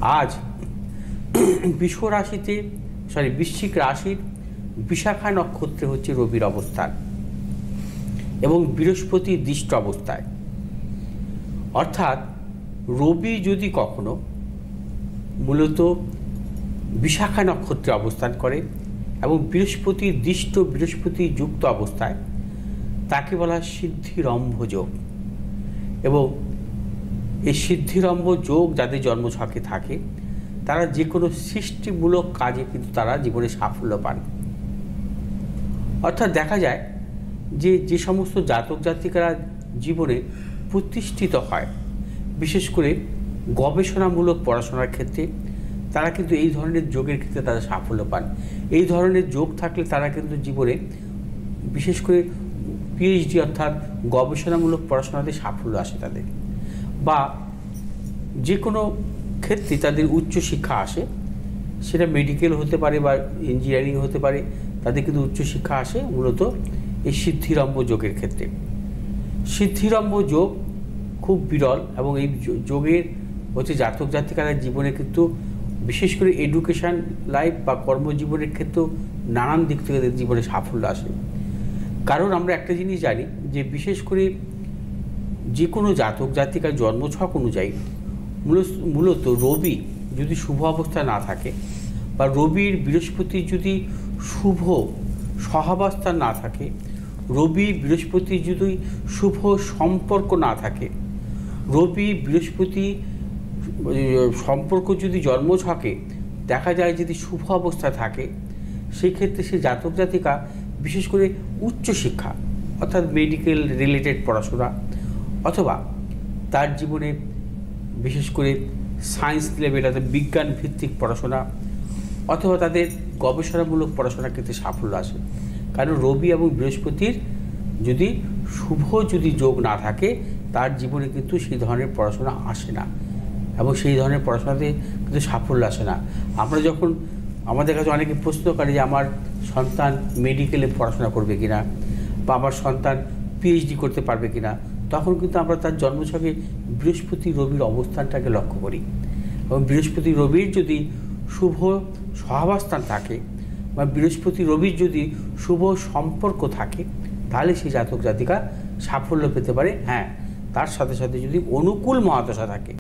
আজ বৃশ্চিক রাশির বিশাখা নক্ষত্রে হচ্ছে রবির অবস্থান এবং বৃহস্পতি দৃষ্ট অবস্থায়। অর্থাৎ রবি যদি কখনো মূলত বিশাখা নক্ষত্রে অবস্থান করে এবং বৃহস্পতি দৃষ্ট বৃহস্পতি যুক্ত অবস্থায়, তাকে বলা হয় সিদ্ধিরম্ভ যোগ। এবং এই সিদ্ধিরম্ভ যোগ যাদের জন্মছকে থাকে, তারা যে কোনো সৃষ্টিমূলক কাজে কিন্তু তারা জীবনে সাফল্য পান। অর্থাৎ দেখা যায় যে সমস্ত জাতক জাতিকারা জীবনে প্রতিষ্ঠিত হয়, বিশেষ করে গবেষণামূলক পড়াশোনার ক্ষেত্রে, তারা কিন্তু এই ধরনের যোগের ক্ষেত্রে তারা সাফল্য পান। এই ধরনের যোগ থাকলে তারা কিন্তু জীবনে বিশেষ করে পিএইচডি অর্থাৎ গবেষণামূলক পড়াশোনাতে সাফল্য আসে তাদের, বা যে কোনো ক্ষেত্রে তাদের উচ্চশিক্ষা আসে, সেটা মেডিকেল হতে পারে বা ইঞ্জিনিয়ারিং হতে পারে, তাদের কিন্তু উচ্চশিক্ষা আসে মূলত এই সিদ্ধিরম্ভ যোগের ক্ষেত্রে। সিদ্ধিরম্ভ যোগ খুব বিরল এবং এই যোগের হচ্ছে জাতক জাতিকারা জীবনে কিন্তু বিশেষ করে এডুকেশান লাইফ বা কর্মজীবনের ক্ষেত্রেও নানান দিক থেকে জীবনে সাফল্য আসে। কারণ আমরা একটা জিনিস জানি যে বিশেষ করে যে কোনো জাতক জাতিকার জন্মছক অনুযায়ী মূলত রবি যদি শুভ অবস্থায় না থাকে, বা রবির বৃহস্পতি যদি শুভ সহাবস্থা না থাকে, রবি বৃহস্পতি যদি শুভ সম্পর্ক না থাকে, রবি বৃহস্পতি সম্পর্ক যদি জন্মছকে দেখা যায় যদি শুভ অবস্থায় থাকে, সেই ক্ষেত্রে সে জাতক জাতিকা বিশেষ করে উচ্চশিক্ষা অর্থাৎ মেডিকেল রিলেটেড পড়াশোনা, অথবা তার জীবনে বিশেষ করে সায়েন্স লেভেল অর্থাৎ বিজ্ঞান ভিত্তিক পড়াশোনা, অথবা তাদের গবেষণামূলক পড়াশোনার ক্ষেত্রে সাফল্য আসে। কারণ রবি এবং বৃহস্পতির যদি শুভ যোগ না থাকে, তার জীবনে কিন্তু সেই ধরনের পড়াশোনা আসে না এবং সেই ধরনের পড়াশোনাতে কিন্তু সাফল্য আসে না। আমরা যখন আমাদের কাছে অনেকে প্রশ্ন করে যে আমার সন্তান মেডিকেলে পড়াশোনা করবে কিনা, বা আমার সন্তান পিএইচডি করতে পারবে কিনা, তখন কিন্তু আমরা তার জন্মছকে বৃহস্পতি রবির অবস্থানটাকে লক্ষ্য করি। এবং বৃহস্পতি রবির যদি শুভ সহাবস্থান থাকে বা বৃহস্পতি রবির যদি শুভ সম্পর্ক থাকে, তাহলে সেই জাতক জাতিকা সাফল্য পেতে পারে। হ্যাঁ, তার সাথে সাথে যদি অনুকূল মহাদশা থাকে।